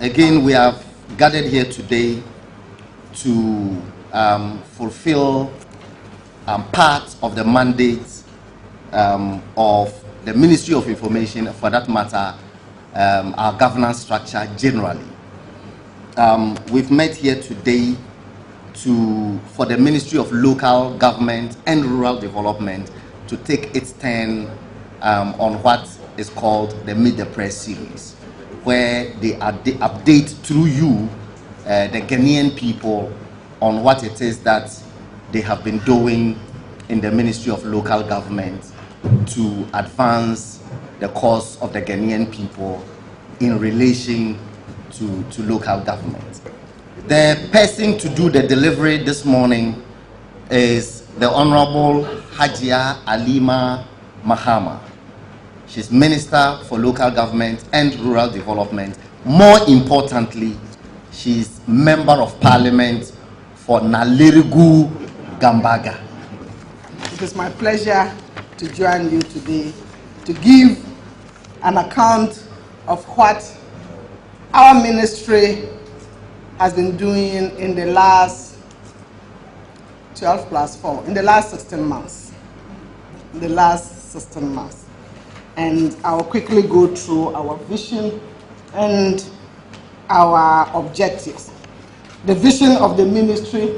Again, we have gathered here today to fulfill part of the mandate of the Ministry of Information, for that matter, our governance structure generally. We've met here today for the Ministry of Local Government and Rural Development to take its turn on what is called the Meet the Press series, where they update through you, the Ghanaian people, on what it is that they have been doing in the Ministry of Local Government to advance the cause of the Ghanaian people in relation to local government. The person to do the delivery this morning is the Honorable Hajia Alima Mahama. She's Minister for Local Government and Rural Development. More importantly, she's Member of Parliament for Nalerigu Gambaga. It is my pleasure to join you today to give an account of what our ministry has been doing in the last 12 plus 4, in the last 16 months. In the last 16 months. And I'll quickly go through our vision and our objectives. The vision of the ministry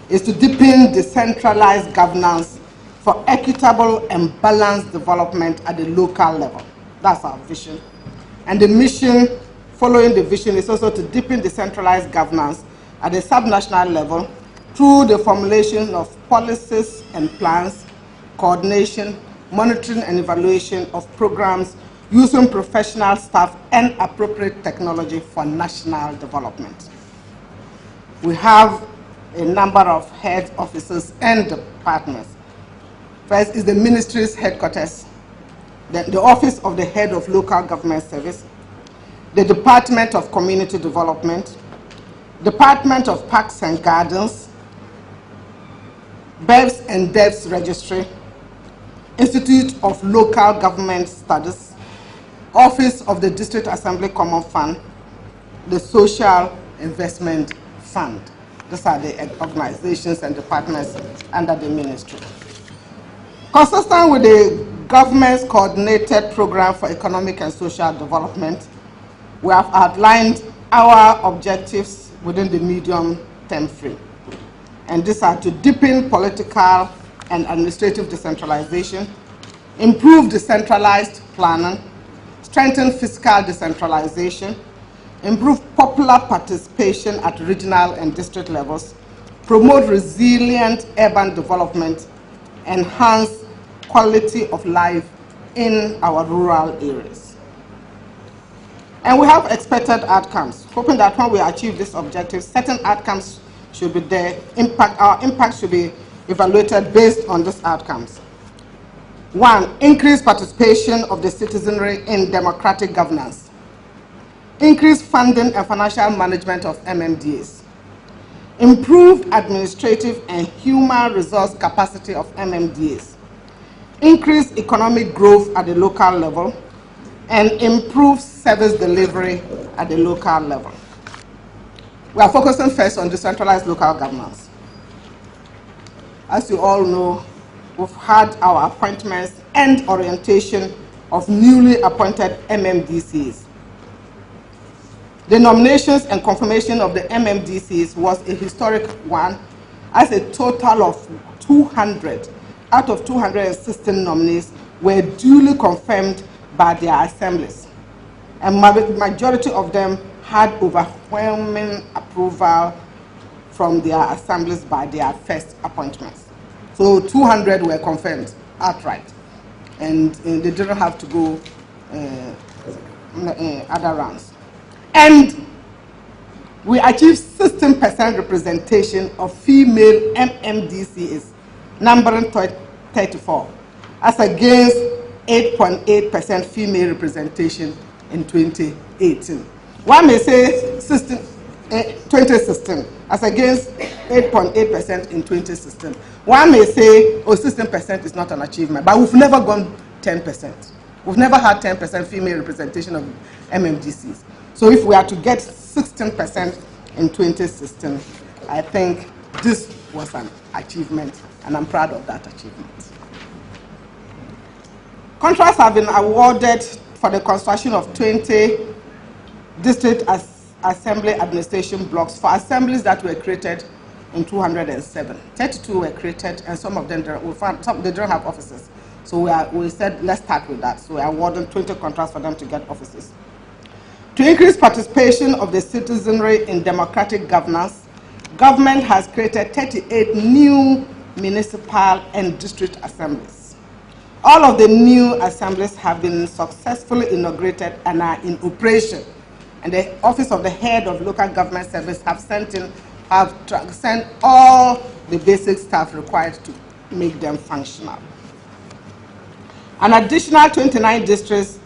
is to deepen decentralized governance for equitable and balanced development at the local level. That's our vision. And the mission following the vision is also to deepen decentralized governance at the subnational level through the formulation of policies and plans, coordination, monitoring and evaluation of programs using professional staff and appropriate technology for national development. We have a number of head offices and departments. First is the ministry's headquarters, then the Office of the Head of Local Government Service, the Department of Community Development, Department of Parks and Gardens, Births and Deaths Registry, Institute of Local Government Studies, Office of the District Assembly Common Fund, the Social Investment Fund. These are the organizations and departments under the ministry. Consistent with the government's coordinated program for economic and social development, we have outlined our objectives within the medium-term frame. And these are to deepen political and administrative decentralization, improve decentralized planning, strengthen fiscal decentralization, improve popular participation at regional and district levels, promote resilient urban development, enhance quality of life in our rural areas. And we have expected outcomes, hoping that when we achieve this objective, certain outcomes should be there. Our impact should be evaluated based on these outcomes. 1, increased participation of the citizenry in democratic governance. Increased funding and financial management of MMDAs. Improved administrative and human resource capacity of MMDAs. Increased economic growth at the local level, and improved service delivery at the local level. We are focusing first on decentralized local governance. As you all know, we've had our appointments and orientation of newly appointed MMDCs. The nominations and confirmation of the MMDCs was a historic one, as a total of 200 out of 216 nominees were duly confirmed by their assemblies. And majority of them had overwhelming approval from their assemblies by their first appointments. So 200 were confirmed outright, and they didn't have to go other rounds. And we achieved 16% representation of female MMDCs, numbering 34, as against 8.8% female representation in 2018. One may say 2016, as against 8.8% in 2016. One may say, oh, 16% is not an achievement, but we've never gone 10%. We've never had 10% female representation of MMDCs. So if we are to get 16% in 2016, I think this was an achievement, and I'm proud of that achievement. Contracts have been awarded for the construction of 20 district assembly administration blocks for assemblies that were created in 207. 32 were created, and some of them they don't have offices. So we said, let's start with that. So we are awarding 20 contracts for them to get offices. To increase participation of the citizenry in democratic governance, government has created 38 new municipal and district assemblies. All of the new assemblies have been successfully inaugurated and are in operation. And the Office of the Head of Local Government Service have sent all the basic staff required to make them functional. An additional 29 districts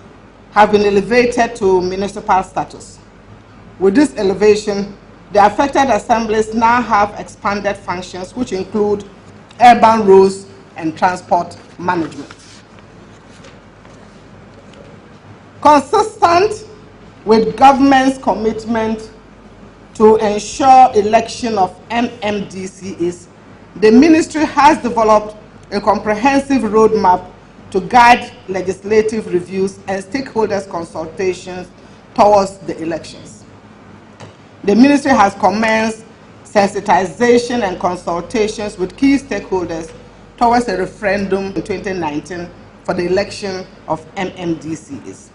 have been elevated to municipal status. With this elevation, the affected assemblies now have expanded functions which include urban roads and transport management. Consistent with government's commitment to ensure election of MMDCs, the ministry has developed a comprehensive roadmap to guide legislative reviews and stakeholders' consultations towards the elections. The ministry has commenced sensitization and consultations with key stakeholders towards a referendum in 2019 for the election of MMDCs.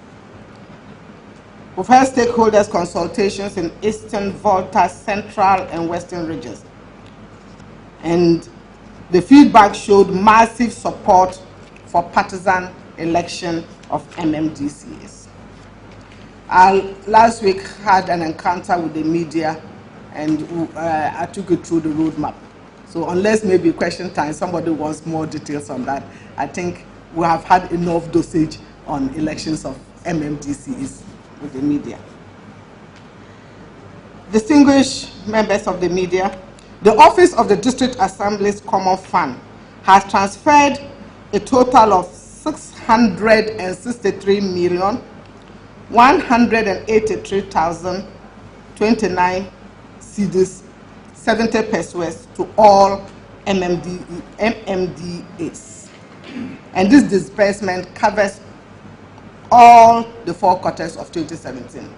We've had stakeholders' consultations in Eastern, Volta, Central, and Western regions. And the feedback showed massive support for partisan election of MMDCs. I last week had an encounter with the media, and I took it through the roadmap. So unless maybe question time, somebody wants more details on that, I think we have had enough dosage on elections of MMDCs with the media. Distinguished members of the media, the Office of the District Assembly's Common Fund has transferred a total of 663,183,029 cedis, 70 pesos to all MMDAs. And this disbursement covers all the 4 quarters of 2017.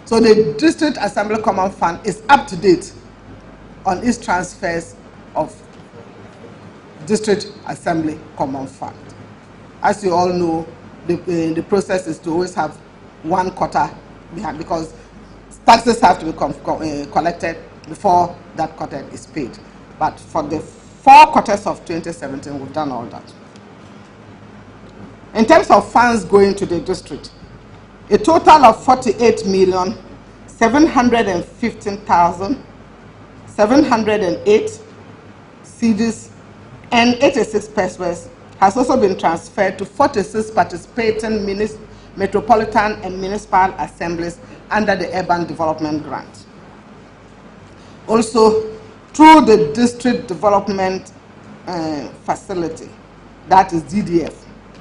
So the District Assembly Common Fund is up to date on its transfers of District Assembly Common Fund. As you all know, the process is to always have 1 quarter behind, because taxes have to be collected before that quarter is paid. But for the 4 quarters of 2017, we've done all that. In terms of funds going to the district, a total of 48,715,708 cedis and 86 pesos has also been transferred to 46 participating metropolitan and municipal assemblies under the Urban Development Grant. Also, through the District Development Facility, that is DDF,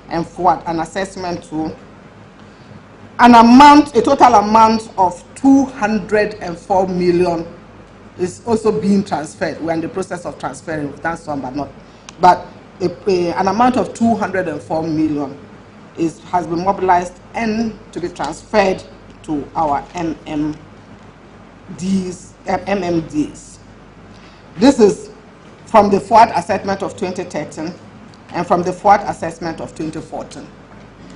and for an assessment tool, a total amount of 204 million is also being transferred. We're in the process of transferring, we've done some but not. But an amount of 204 million has been mobilized and to be transferred to our MMDs. This is from the FOAD assessment of 2013 and from the FOAD assessment of 2014.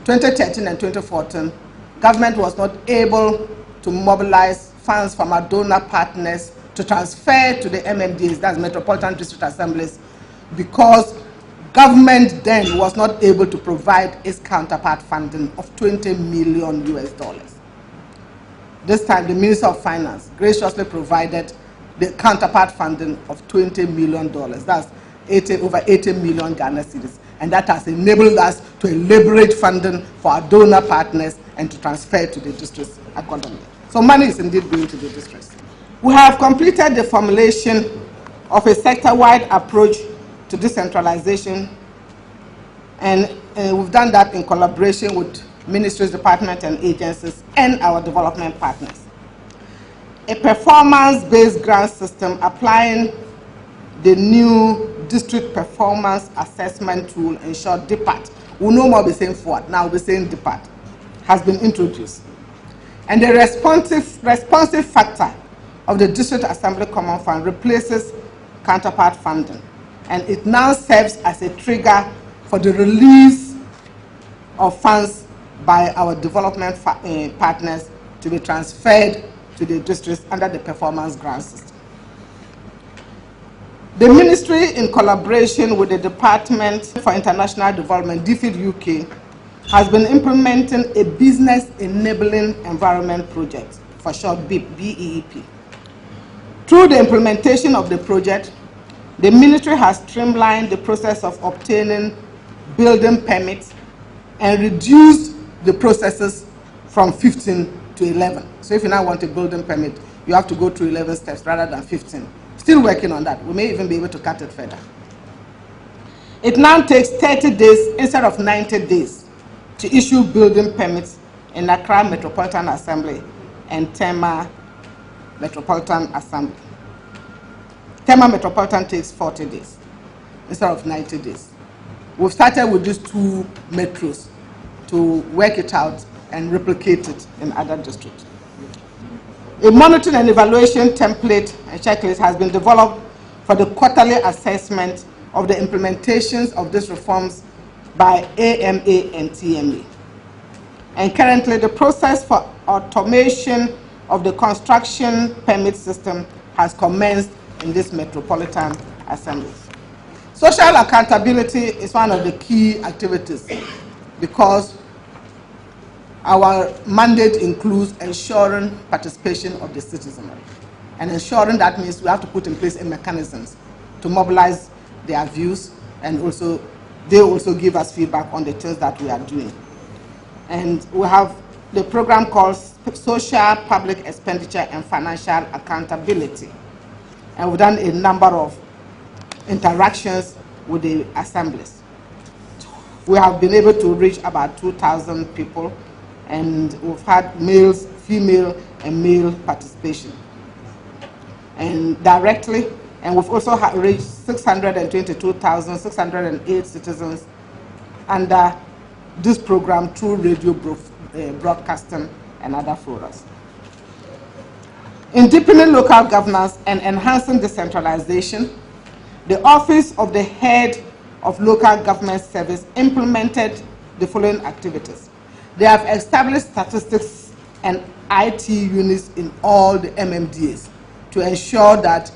2013 and 2014, government was not able to mobilize funds from our donor partners to transfer to the MMDAs, that's Metropolitan District Assemblies, because government then was not able to provide its counterpart funding of $20 million. This time, the Minister of Finance graciously provided the counterpart funding of $20 million. That's over 80 million Ghana cedis. And that has enabled us to elaborate funding for our donor partners and to transfer to the districts accordingly. So money is indeed going to the districts. We have completed the formulation of a sector-wide approach to decentralization, and we've done that in collaboration with ministries, departments, and agencies, and our development partners. A performance-based grant system applying the new district performance assessment tool, in short, DPAT. We'll no more be saying FOAD, now we'll be saying DPAT, has been introduced. And the responsive factor of the District Assembly Common Fund replaces counterpart funding, and it now serves as a trigger for the release of funds by our development partners to be transferred to the districts under the performance grant system. The ministry, in collaboration with the Department for International Development, DFID UK, has been implementing a business enabling environment project, for short BEEP. Through the implementation of the project, the ministry has streamlined the process of obtaining building permits and reduced the processes from 15 to 11. So if you now want a building permit, you have to go through 11 steps rather than 15. Still working on that. We may even be able to cut it further. It now takes 30 days instead of 90 days to issue building permits in Accra Metropolitan Assembly and Tema Metropolitan Assembly. Tema Metropolitan takes 40 days instead of 90 days. We've started with these two metros to work it out and replicate it in other districts. A monitoring and evaluation template and checklist has been developed for the quarterly assessment of the implementations of these reforms by AMA and TMA. And currently, the process for automation of the construction permit system has commenced in this metropolitan assemblies. Social accountability is one of the key activities because our mandate includes ensuring participation of the citizenry. And ensuring that means we have to put in place mechanisms to mobilize their views, and also they also give us feedback on the things that we are doing. And we have the program called Social Public Expenditure and Financial Accountability. And we've done a number of interactions with the assemblies. We have been able to reach about 2,000 people, and we've had males, female, and male participation. And directly, and we've also reached 622,608 citizens under this program through radio broadcasting and other forums. In deepening local governance and enhancing decentralization, the Office of the Head of Local Government Service implemented the following activities. They have established statistics and IT units in all the MMDAs to ensure that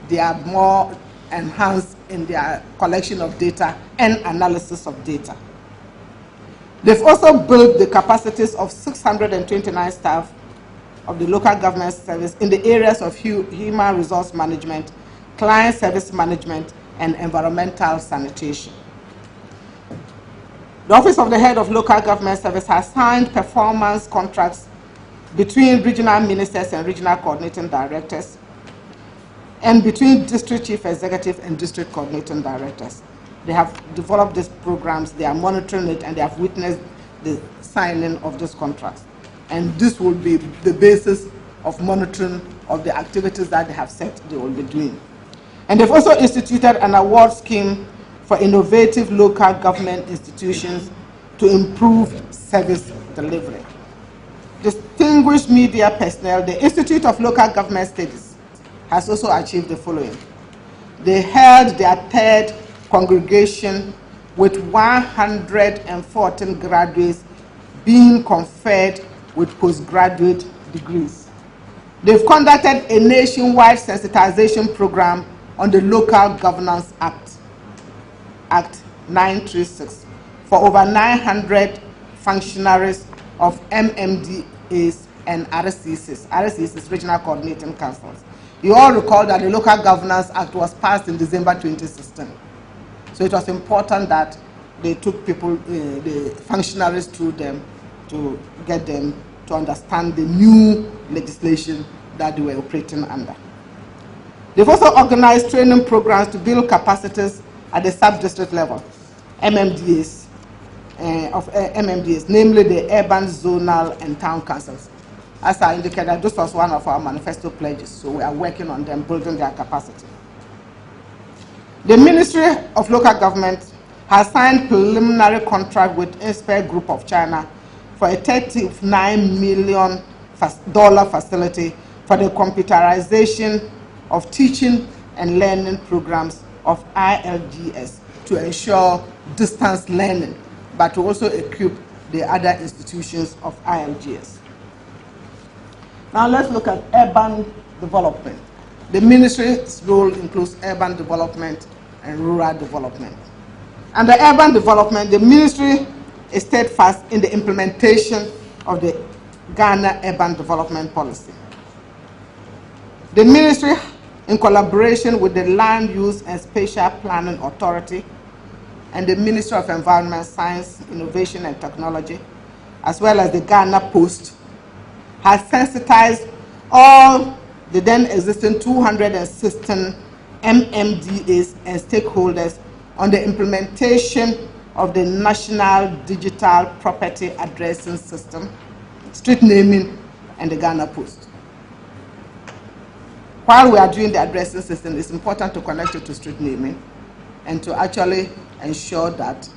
they are more enhanced in their collection of data and analysis of data. They've also built the capacities of 629 staff of the local government service in the areas of human resource management, client service management, and environmental sanitation. The Office of the Head of Local Government Service has signed performance contracts between regional ministers and regional coordinating directors, and between district chief executive and district coordinating directors. They have developed these programs, they are monitoring it, and they have witnessed the signing of these contracts. And this will be the basis of monitoring of the activities that they have said they will be doing. And they've also instituted an award scheme for innovative local government institutions to improve service delivery. Distinguished media personnel, the Institute of Local Government Studies has also achieved the following. They held their third congregation with 114 graduates being conferred with postgraduate degrees. They've conducted a nationwide sensitization program on the Local Governance Act 936, for over 900 functionaries of MMDAs and RCCs. RCCs, Regional Coordinating Councils. You all recall that the Local Governance Act was passed in December 2016. So it was important that they took people, the functionaries through them to get them to understand the new legislation that they were operating under. They've also organized training programs to build capacities at the sub-district level, MMDAs, MMDAs, namely the urban, zonal, and town councils. As I indicated, this was one of our manifesto pledges, so we are working on them, building their capacity. The Ministry of Local Government has signed preliminary contract with Inspire Group of China for a $39 million facility for the computerization of teaching and learning programs of ILGS to ensure distance learning, but to also equip the other institutions of ILGS. Now let's look at urban development. The ministry's role includes urban development and rural development. Under urban development, the ministry is steadfast in the implementation of the Ghana Urban Development Policy. The ministry, in collaboration with the Land Use and Spatial Planning Authority and the Ministry of Environment, Science, Innovation and Technology, as well as the Ghana Post, has sensitized all the then existing 216 MMDAs and stakeholders on the implementation of the National Digital Property Addressing System, street naming, and the Ghana Post. While we are doing the addressing system, it's important to connect it to street naming and to actually ensure that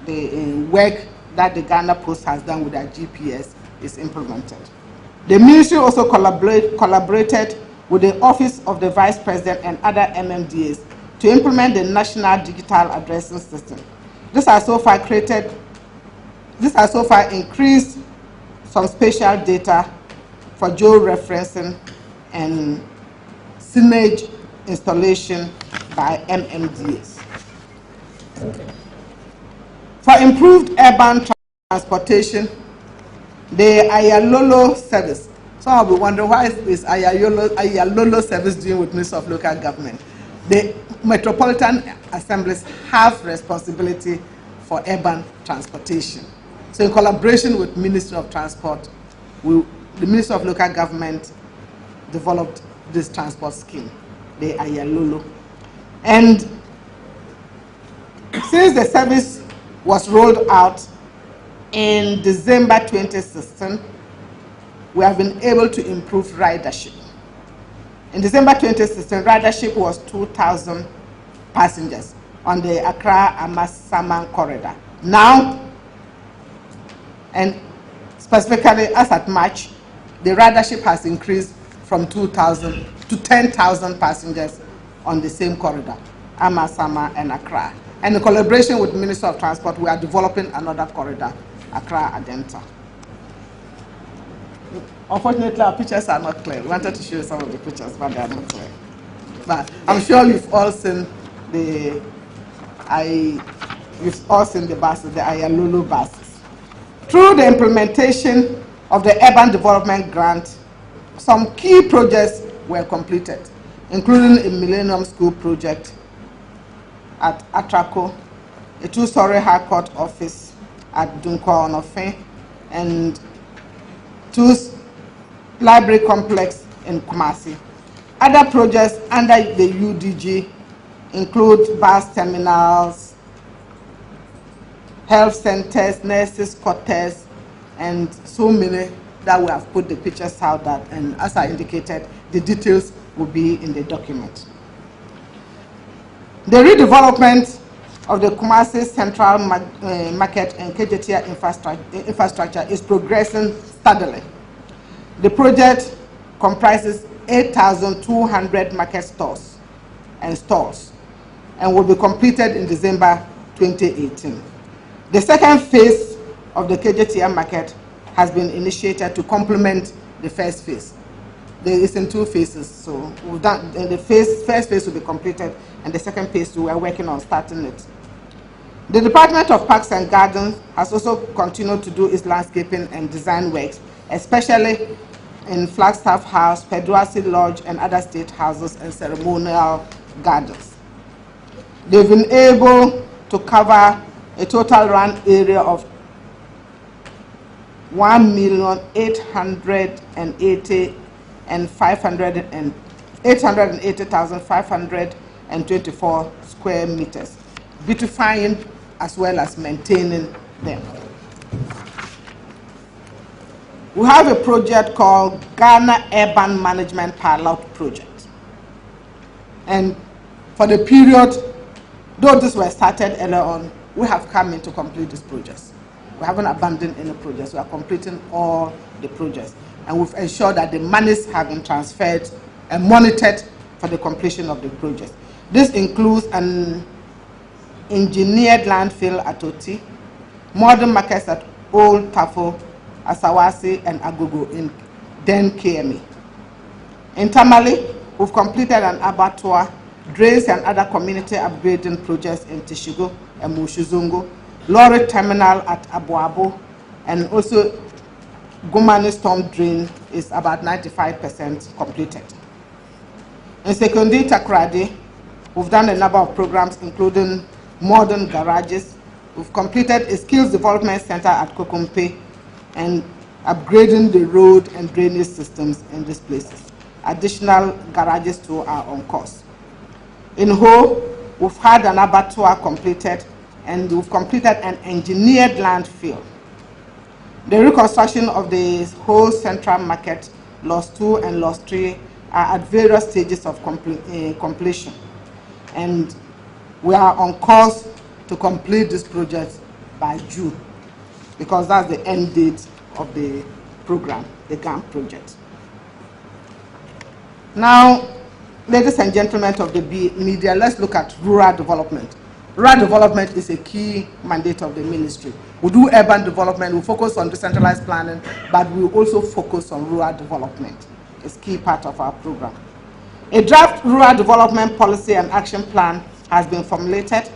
the work that the Ghana Post has done with their GPS is implemented. The ministry also collaborated with the Office of the Vice President and other MMDAs to implement the National Digital Addressing System. This has so far increased some spatial data for georeferencing and signage installation by MMDAs. For improved urban transportation, the Ayalolo service. Some will be wondering, why is Ayalolo service doing with Ministry of Local Government? The metropolitan assemblies have responsibility for urban transportation. So in collaboration with Ministry of Transport, the Ministry of Local Government developed this transport scheme, the Ayalolo. And since the service was rolled out in December 2016, we have been able to improve ridership. In December 2016, ridership was 2,000 passengers on the Accra-Amasaman corridor. Now, and specifically as at March, the ridership has increased from 2,000 to 10,000 passengers on the same corridor, Amasama and Accra. And in collaboration with the Ministry of Transport, we are developing another corridor, Accra-Adenta. Unfortunately, our pictures are not clear. We wanted to show you some of the pictures, but they are not clear. But I'm sure you've all seen the buses, the Ayalolo buses. Through the implementation of the Urban Development Grant, some key projects were completed, including a Millennium School project at Atraco, a 2-story High Court office at Dunkwa Onofe, and 2 library complex in Kumasi. Other projects under the UDG include bus terminals, health centers, nurses' quarters, and so many that we have put the pictures out that, and as I indicated, the details will be in the document. The redevelopment of the Kumasi Central Market and KJTIA infrastructure is progressing steadily. The project comprises 8,200 market stores and stalls and will be completed in December 2018. The second phase of the KJTIA market has been initiated to complement the first phase. It's in 2 phases. So we've done, and the first phase will be completed, and the second phase we are working on starting it. The Department of Parks and Gardens has also continued to do its landscaping and design works, especially in Flagstaff House, Peduasi Lodge, and other state houses and ceremonial gardens. They've been able to cover a total run area of 880,524 square meters, beautifying as well as maintaining them. We have a project called Ghana Urban Management Pilot Project. And for the period, though this was started earlier on, we have come in to complete these projects. We haven't abandoned any projects. We are completing all the projects. And we've ensured that the monies have been transferred and monitored for the completion of the project. This includes an engineered landfill at Oti, modern markets at Old Tafo, Asawasi, and Agogo in Den KME. In Tamale, we've completed an abattoir, drains and other community upgrading projects in Tishigo and Mushuzungo, lorry terminal at Abuabo, and also Gumani storm drain is about 95% completed. In Sekondi Takrady, we've done a number of programs including modern garages. We've completed a skills development center at Kokompe and upgrading the road and drainage systems in these places. Additional garages too are on course. In Ho, we've had an abattoir completed, and we've completed an engineered landfill. The reconstruction of the whole central market, Loss 2 and Loss 3, are at various stages of completion. And we are on course to complete this project by June, because that's the end date of the program, the GAM project. Now, ladies and gentlemen of the media, let's look at rural development. Rural development is a key mandate of the ministry. We do urban development, we focus on decentralized planning, but we also focus on rural development. It's a key part of our program. A draft rural development policy and action plan has been formulated.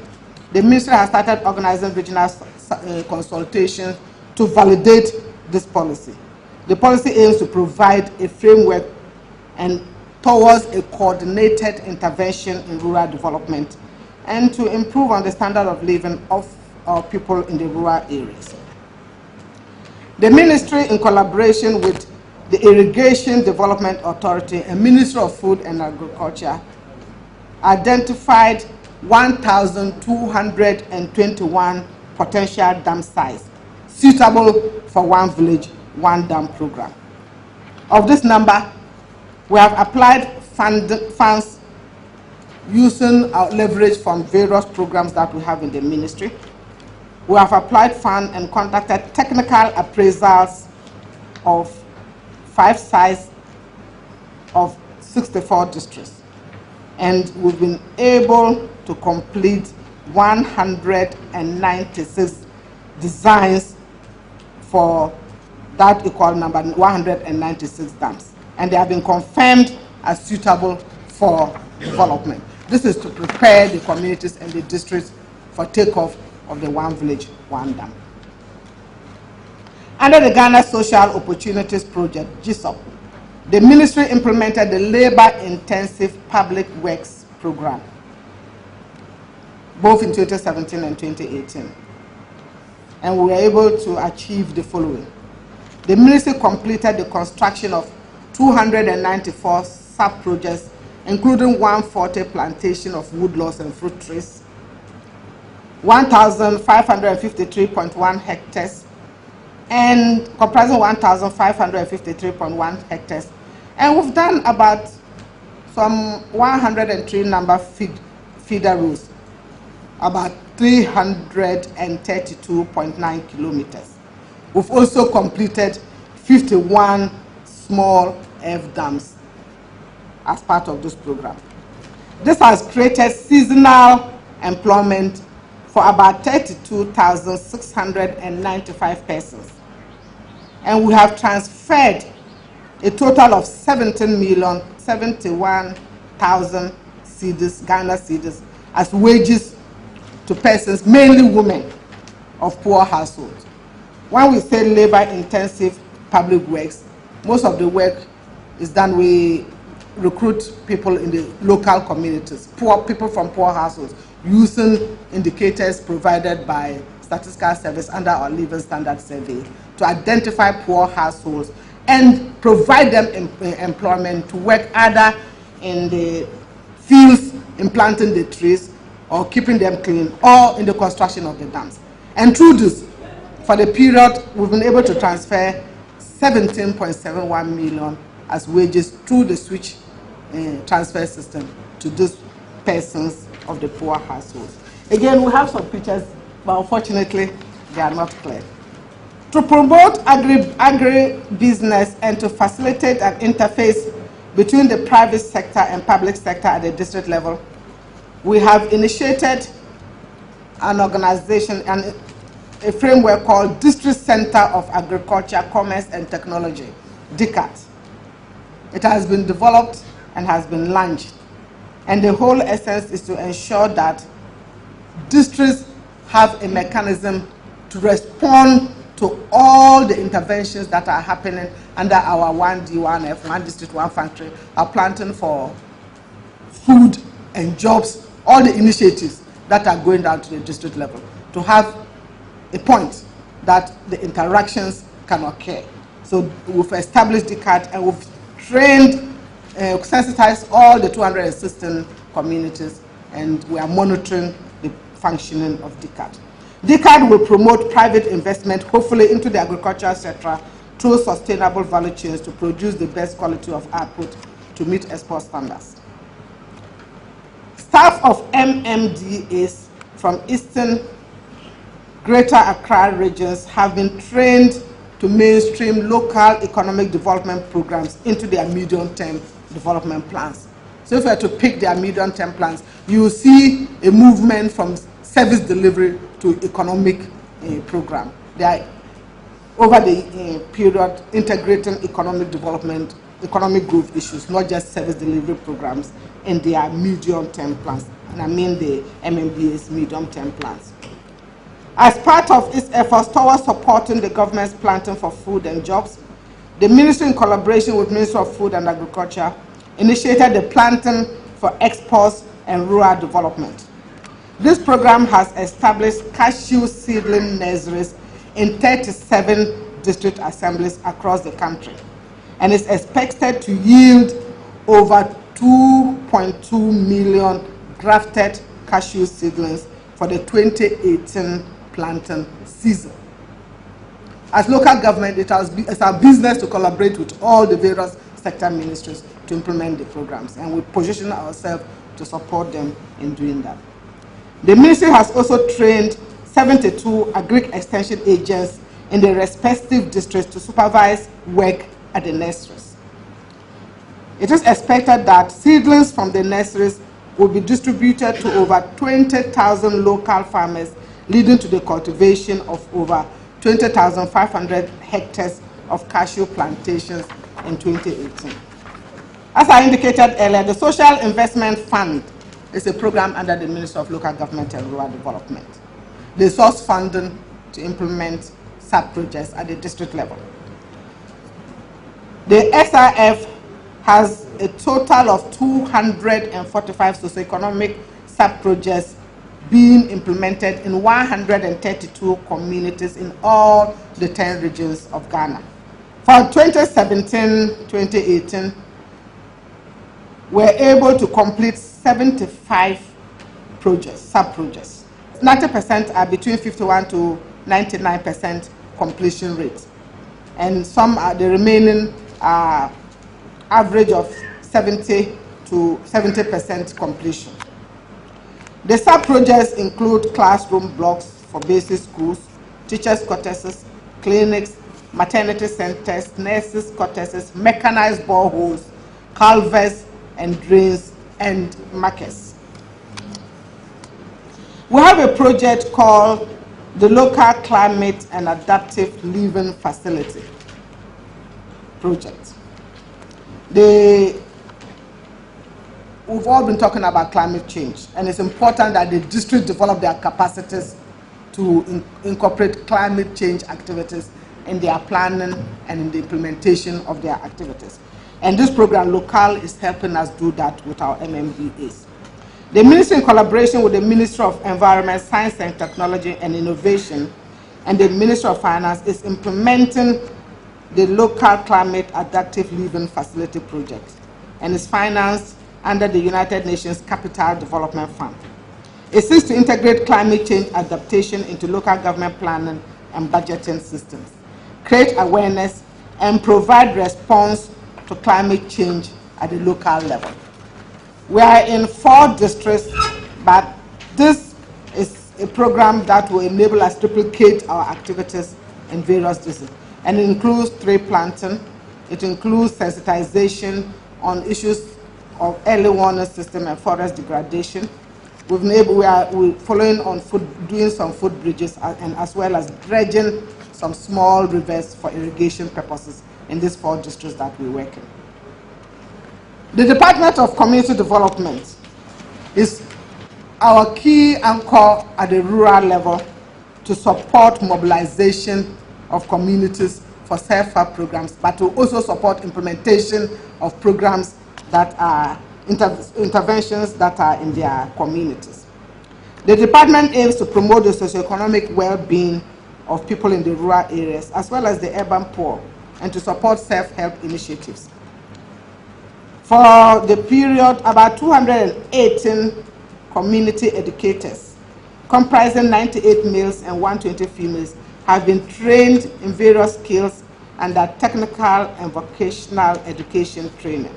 The ministry has started organizing regional consultations to validate this policy. The policy aims to provide a framework and towards a coordinated intervention in rural development and to improve on the standard of living of our people in the rural areas. The ministry, in collaboration with the Irrigation Development Authority and Ministry of Food and Agriculture, identified 1,221 potential dam sites suitable for One Village, One Dam program. Of this number, we have applied funds using our leverage from various programs that we have in the ministry. We have applied funds and conducted technical appraisals of 5 sites of 64 districts. And we've been able to complete 196 designs for that equal number, 196 dams. And they have been confirmed as suitable for development. This is to prepare the communities and the districts for takeoff of the One Village, One Dam. Under the Ghana Social Opportunities Project, GSOP, the ministry implemented the labor-intensive public works program, both in 2017 and 2018. And we were able to achieve the following. The ministry completed the construction of 294 sub-projects, including 140 plantation of woodlots and fruit trees, 1,553.1 hectares, and comprising 1,553.1 hectares. And we've done about some 103 number feeder rows, about 332.9 kilometers. We've also completed 51 small F dams as part of this program. This has created seasonal employment for about 32,695 persons. And we have transferred a total of 17,071,000 cedis, Ghana cedis, as wages to persons, mainly women, of poor households. When we say labor-intensive public works, most of the work is done. We recruit people in the local communities, poor people from poor households, using indicators provided by Statistical Service under our Living Standard Survey to identify poor households and provide them employment to work either in the fields, in planting the trees, or keeping them clean, or in the construction of the dams. And through this, for the period, we've been able to transfer 17.71 million as wages through the switch transfer system to these persons of the poor households. Again, we have some pictures, but unfortunately, they are not clear. To promote agri-business and to facilitate an interface between the private sector and public sector at the district level, we have initiated an organization and a framework called District Center of Agriculture, Commerce and Technology, DCAT. It has been developed and has been launched. And the whole essence is to ensure that districts have a mechanism to respond to all the interventions that are happening under our 1D, 1F, One District, One Factory, our planting for food and jobs, all the initiatives that are going down to the district level, to have a point that the interactions can occur. So we've established DCAT and we've trained, sensitized all the 216 communities, and we are monitoring the functioning of DCAT. DCAT will promote private investment, hopefully into the agricultural sector, through sustainable value chains to produce the best quality of output to meet export standards. Staff of MMDAs from Eastern Greater Accra regions have been trained to mainstream local economic development programs into their medium-term development plans. So if we are to pick their medium-term plans, you will see a movement from service delivery to economic program. They are, over the period, integrating economic development, economic growth issues, not just service delivery programs, in their medium-term plans. And I mean the MMDA's medium-term plans. As part of its efforts towards supporting the government's planting for food and jobs, the ministry, in collaboration with Ministry of Food and Agriculture, initiated the Planting for Exports and Rural Development. This program has established cashew seedling nurseries in 37 district assemblies across the country, and is expected to yield over 2.2 million grafted cashew seedlings for the 2018 planting season. As local government, it's our business to collaborate with all the various sector ministries to implement the programs, and we position ourselves to support them in doing that. The ministry has also trained 72 agric extension agents in the respective districts to supervise work at the nurseries. It is expected that seedlings from the nurseries will be distributed to over 20,000 local farmers, leading to the cultivation of over 20,500 hectares of cashew plantations in 2018. As I indicated earlier, the Social Investment Fund is a program under the Ministry of Local Government and Rural Development. They source funding to implement sub-projects at the district level. The SIF has a total of 245 socioeconomic sub-projects being implemented in 132 communities in all the 10 regions of Ghana. For 2017-2018, we're able to complete 75 projects, sub-projects. 90% are between 51 to 99% completion rate. And some are the remaining average of 70 to 70% completion. The sub-projects include classroom blocks for basic schools, teachers' quarters, clinics, maternity centers, nurses' quarters, mechanized boreholes, culverts and drains, and markets. We have a project called the Local Climate and Adaptive Living Facility project. We've all been talking about climate change, and it's important that the district develop their capacities to incorporate climate change activities in their planning and in the implementation of their activities. And this program, Local, is helping us do that with our MMDAs. The Ministry, in collaboration with the Ministry of Environment, Science and Technology and Innovation and the Ministry of Finance, is implementing the Local Climate Adaptive Living Facility project, and is financed under the United Nations Capital Development Fund. It seeks to integrate climate change adaptation into local government planning and budgeting systems, create awareness, and provide response to climate change at the local level. We are in 4 districts, but this is a program that will enable us to replicate our activities in various districts. And it includes tree planting, it includes sensitization on issues of early warning system and forest degradation. We're following on doing some food bridges, and as well as dredging some small rivers for irrigation purposes in these 4 districts that we work in. The Department of Community Development is our key anchor at the rural level to support mobilization of communities for self-help programs, but to also support implementation of programs that are interventions that are in their communities. The department aims to promote the socioeconomic well-being of people in the rural areas as well as the urban poor, and to support self-help initiatives. For the period, about 218 community educators, comprising 98 males and 120 females, have been trained in various skills under technical and vocational education training.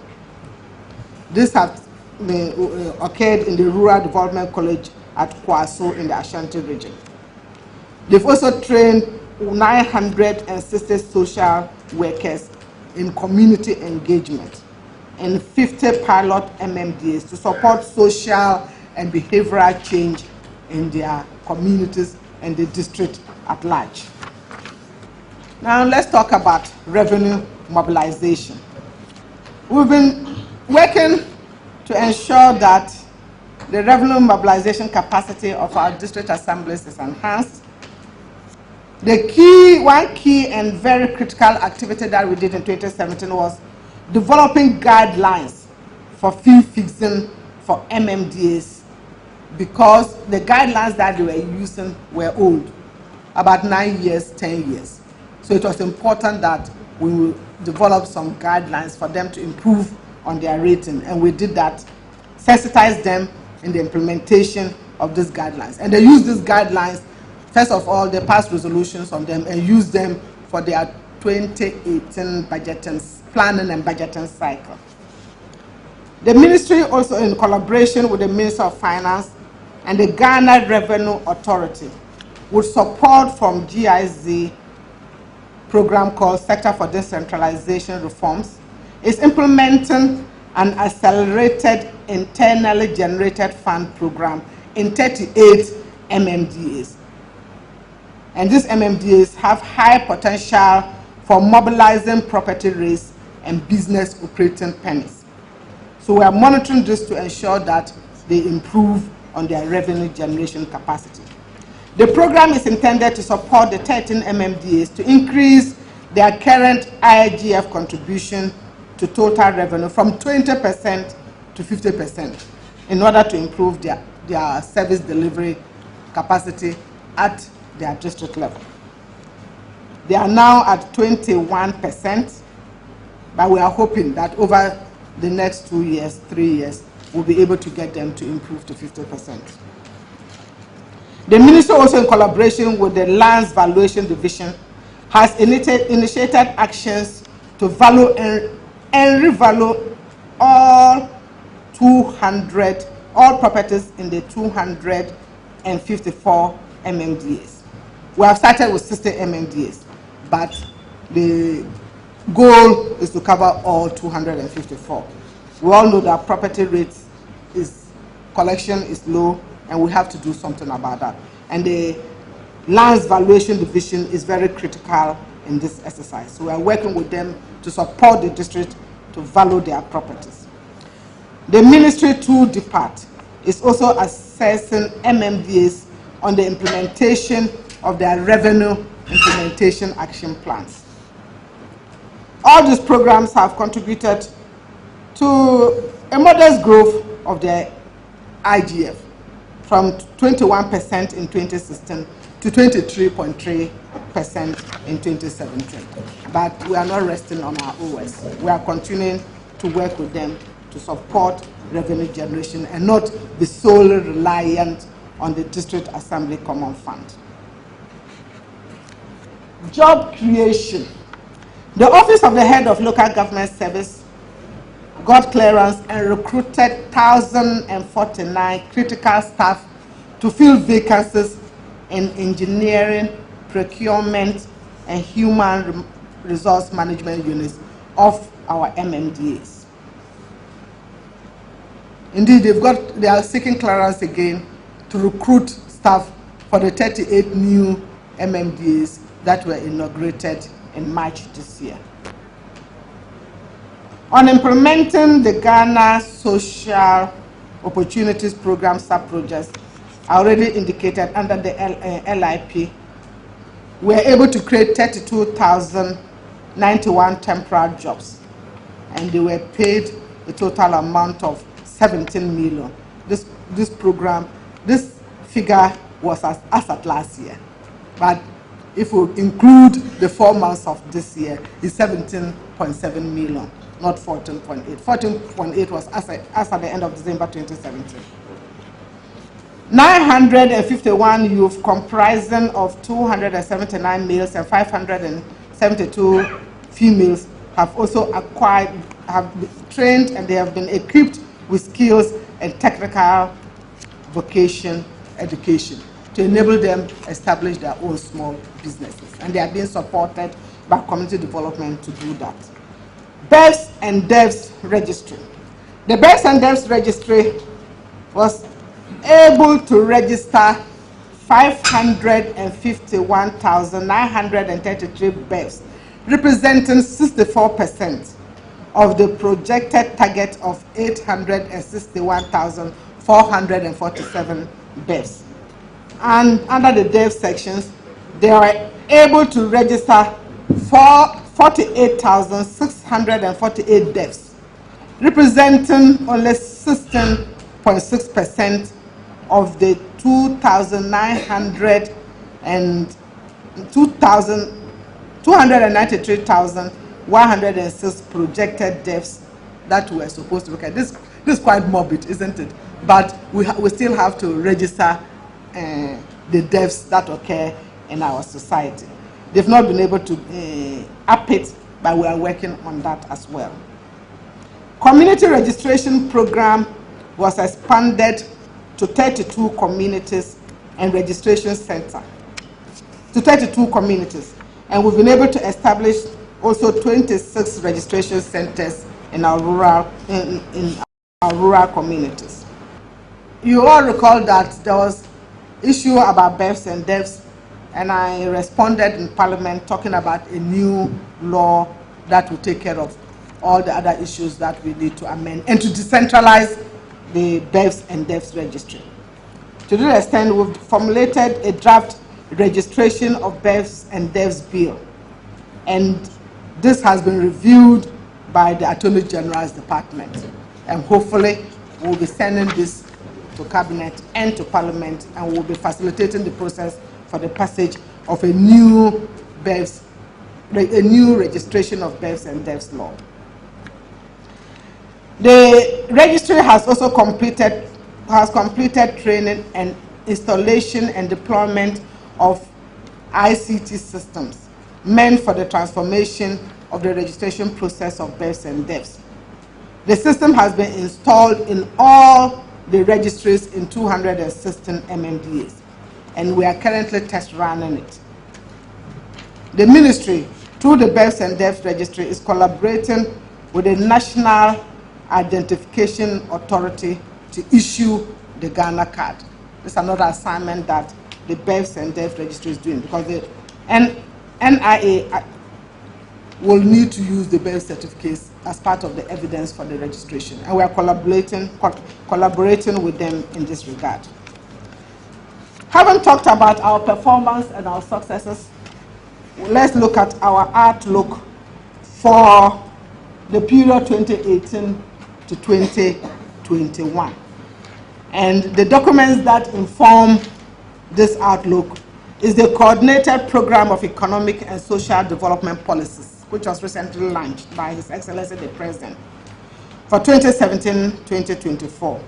This has occurred in the Rural Development College at Kwaso in the Ashanti region. They've also trained 960 social workers in community engagement and 50 pilot MMDAs to support social and behavioral change in their communities and the district at large. Now let's talk about revenue mobilization. We've been working to ensure that the revenue mobilization capacity of our district assemblies is enhanced. One key and very critical activity that we did in 2017 was developing guidelines for fee fixing for MMDAs, because the guidelines that they were using were old, about 9 years, 10 years. So it was important that we will develop some guidelines for them to improve on their rating, and we did that, sensitize them in the implementation of these guidelines. And they use these guidelines, first of all, they passed resolutions on them and use them for their 2018 budgeting, planning and budgeting cycle. The ministry also, in collaboration with the Minister of Finance and the Ghana Revenue Authority, with support from GIZ program called Sector for Decentralization Reforms, is implementing an accelerated internally generated fund program in 38 MMDAs. And these MMDAs have high potential for mobilizing property rates and business operating permits. So we are monitoring this to ensure that they improve on their revenue generation capacity. The program is intended to support the 13 MMDAs to increase their current IGF contribution to total revenue from 20% to 50% in order to improve their service delivery capacity at their district level. They are now at 21%, but we are hoping that over the next 2 years, 3 years, we'll be able to get them to improve to 50%. The ministry, also in collaboration with the Lands Valuation Division, has initiated actions to value and revalue all properties in the 254 MMDAs. We have started with 60 MMDAs, but the goal is to cover all 254. We all know that property rates collection is low, and we have to do something about that. And the Lands Valuation Division is very critical in this exercise. So we are working with them to support the district to value their properties. The ministry, through DPAT, is also assessing MMDAs on the implementation of their revenue implementation action plans. All these programs have contributed to a modest growth of their IGF from 21% in 2016 to 23.3% in 2017. But we are not resting on our OS. We are continuing to work with them to support revenue generation and not be solely reliant on the District Assembly Common Fund. Job creation. The Office of the Head of Local Government Service got clearance and recruited 1,049 critical staff to fill vacancies in engineering, procurement, and human resource management units of our MMDAs. Indeed, they are seeking clearance again to recruit staff for the 38 new MMDAs that were inaugurated in March this year. On implementing the Ghana Social Opportunities Program sub-projects, I already indicated under the LIP, we were able to create 32,091 temporary jobs, and they were paid a total amount of 17 million. This figure was as at last year, but if we include the 4 months of this year, it's 17.7 million, not 14.8. 14.8 was as at the end of December 2017. 951 youth comprising of 279 males and 572 females have also have been trained, and they have been equipped with skills and technical vocation education to enable them establish their own small businesses. And they are being supported by community development to do that. BEVS and DEVS registry. The BEVS and DEVS registry was able to register 551,933 BEVS, representing 64% of the projected target of 861,447 BEVS. And under the DEV sections, they were able to register 48,648 DEVs, representing only 16.6% of the 293,106 projected DEVs that were supposed to look at. This is quite morbid, isn't it? But we still have to register the DEVs that occur in our society. They've not been able to up it, but we are working on that as well. Community registration program was expanded to 32 communities and registration center. To 32 communities. And we've been able to establish also 26 registration centers in our rural communities. You all recall that there was issue about BEVS and DEVS, and I responded in Parliament talking about a new law that will take care of all the other issues that we need to amend and to decentralize the BEVS and DEVS registry. To this extent, we've formulated a draft registration of BEVS and DEVS bill, and this has been reviewed by the Attorney General's Department, and hopefully we'll be sending this to Cabinet and to Parliament, and we'll be facilitating the process for the passage of a new BEVS, a new registration of BEVS and DEVS law. The registry has also completed training and installation and deployment of ICT systems meant for the transformation of the registration process of BEVS and DEVS. The system has been installed in all the registries in 216 MMDAs, and we are currently test running it. The ministry, through the BEVS and DEVS registry, is collaborating with the National Identification Authority to issue the Ghana card. This is another assignment that the BEVS and DEVS registry is doing, because the NIA will need to use the BEVS certificates as part of the evidence for the registration. And we are collaborating with them in this regard. Having talked about our performance and our successes, let's look at our outlook for the period 2018 to 2021. And the documents that inform this outlook is the Coordinated Program of Economic and Social Development Policies, which was recently launched by His Excellency the President for 2017-2024.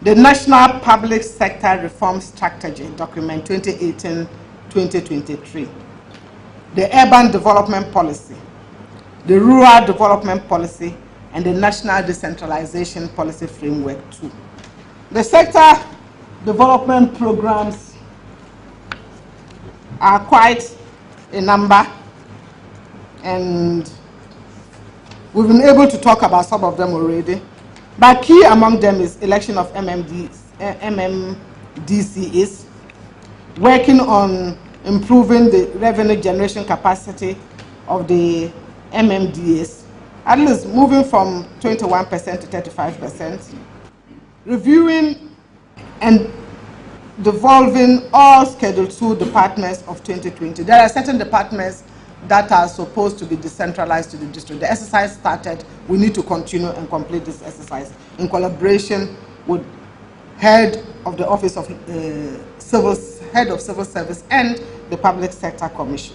The National Public Sector Reform Strategy Document 2018-2023. The Urban Development Policy, the Rural Development Policy, and the National Decentralization Policy Framework 2. The sector development programs are quite a number, and we've been able to talk about some of them already. But key among them is election of MMDCs, working on improving the revenue generation capacity of the MMDAs, at least moving from 21% to 35%, reviewing and devolving all Schedule 2 departments of 2020. There are certain departments that are supposed to be decentralized to the district. The exercise started. We need to continue and complete this exercise in collaboration with head of the Office of Civil Service and the Public Sector Commission.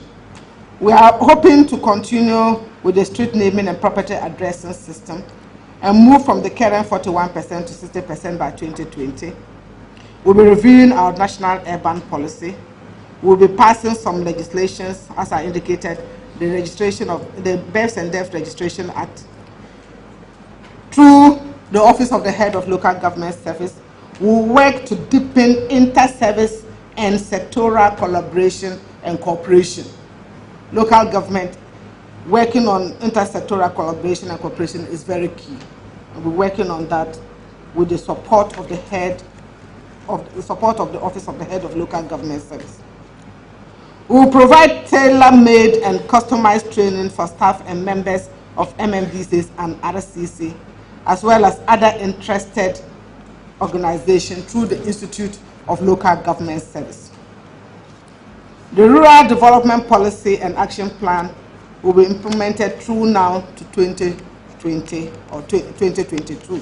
We are hoping to continue with the street naming and property addressing system and move from the current 41% to 60% by 2020. We'll be reviewing our national urban policy. We'll be passing some legislations, as I indicated, the registration of the Births and Deaths Registration Act. Through the Office of the Head of Local Government Service, we'll work to deepen inter-service and sectoral collaboration and cooperation. Local government working on intersectoral collaboration and cooperation is very key. And we're working on that with the support of the Office of the Head of Local Government Service. We will provide tailor-made and customized training for staff and members of MMDCs and RCC, as well as other interested organizations through the Institute of Local Government Service. The Rural Development Policy and Action Plan will be implemented through now to 2020 or 2022.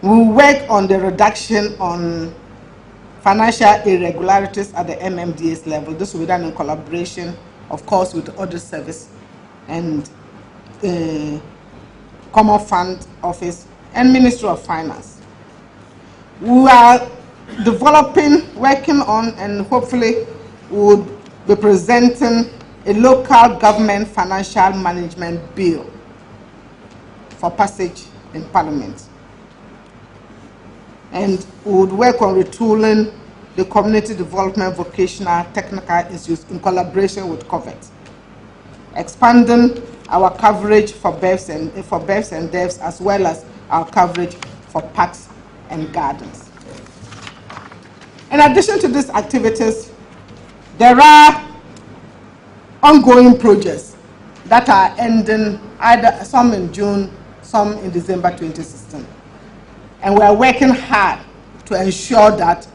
We will work on the reduction on financial irregularities at the MMDA's level. This will be done in collaboration, of course, with the Audit Service and Common Fund Office and Ministry of Finance. We are working on, and hopefully would be presenting a local government financial management bill for passage in Parliament. And we would work on retooling the Community Development Vocational Technical Institutes in collaboration with COVET, expanding our coverage for births and deaths, as well as our coverage for parks and gardens. In addition to these activities, there are ongoing projects that are ending, either some in June, some in December 2016. And we are working hard to ensure that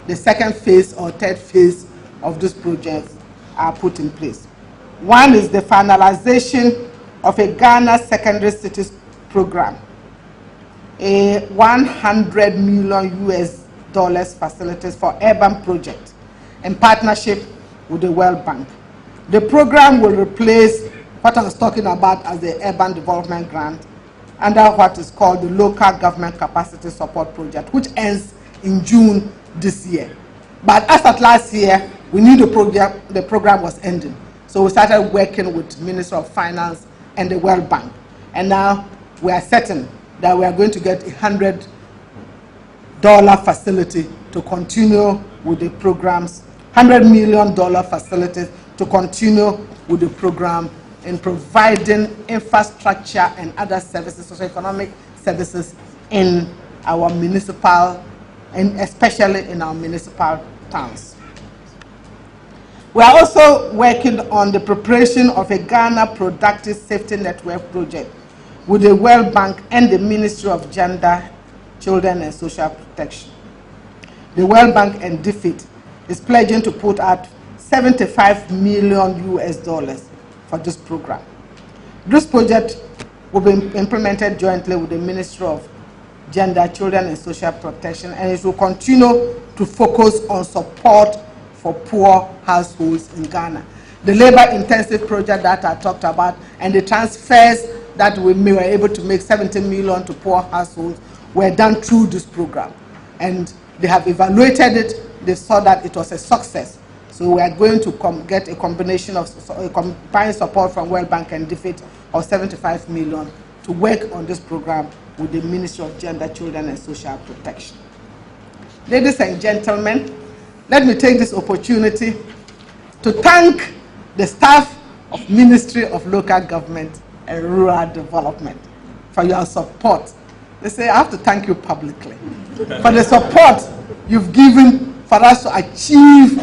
the second phase or third phase of these projects are put in place. One is the finalization of a Ghana Secondary Cities Program, a $100 million facilities for urban projects in partnership with the World Bank. The program will replace what I was talking about as the Urban Development Grant under what is called the Local Government Capacity Support Project, which ends in June this year. But as of last year, we knew the program was ending. So we started working with the Ministry of Finance and the World Bank. And now we are certain that we are going to get $100 facility to continue with the programs, $100 million facilities to continue with the program in providing infrastructure and other services, socioeconomic services in our municipal, and especially in our municipal towns. We are also working on the preparation of a Ghana Productive Safety Network project with the World Bank and the Ministry of Gender, Children and Social Protection. The World Bank and DFID is pledging to put out $75 million for this program. This project will be implemented jointly with the Ministry of Gender, Children and Social Protection, and it will continue to focus on support for poor households in Ghana. The labor-intensive project that I talked about and the transfers that we were able to make 70 million to poor households were done through this program. And they have evaluated it, they saw that it was a success. So we are going to get a combination of combined support from World Bank and DFID of 75 million to work on this program with the Ministry of Gender, Children and Social Protection. Ladies and gentlemen, let me take this opportunity to thank the staff of Ministry of Local Government and Rural Development for your support. They say I have to thank you publicly for the support you've given for us to achieve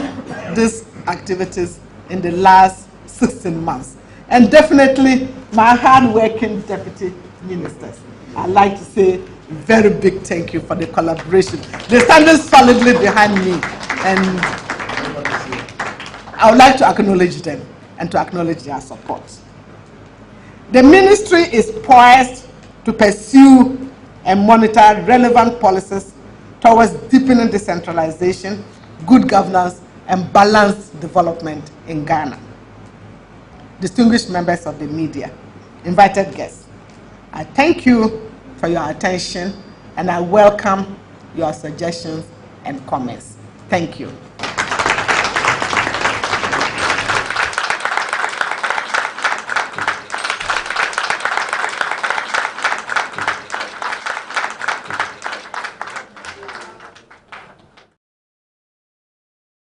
these activities in the last 16 months. And definitely my hard-working deputy ministers. I'd like to say a very big thank you for the collaboration. They're standing solidly behind me, and I would like to acknowledge them and to acknowledge their support. The ministry is poised to pursue and monitor relevant policies towards deepening decentralization, good governance, and balanced development in Ghana. Distinguished members of the media, invited guests, I thank you for your attention and I welcome your suggestions and comments. Thank you.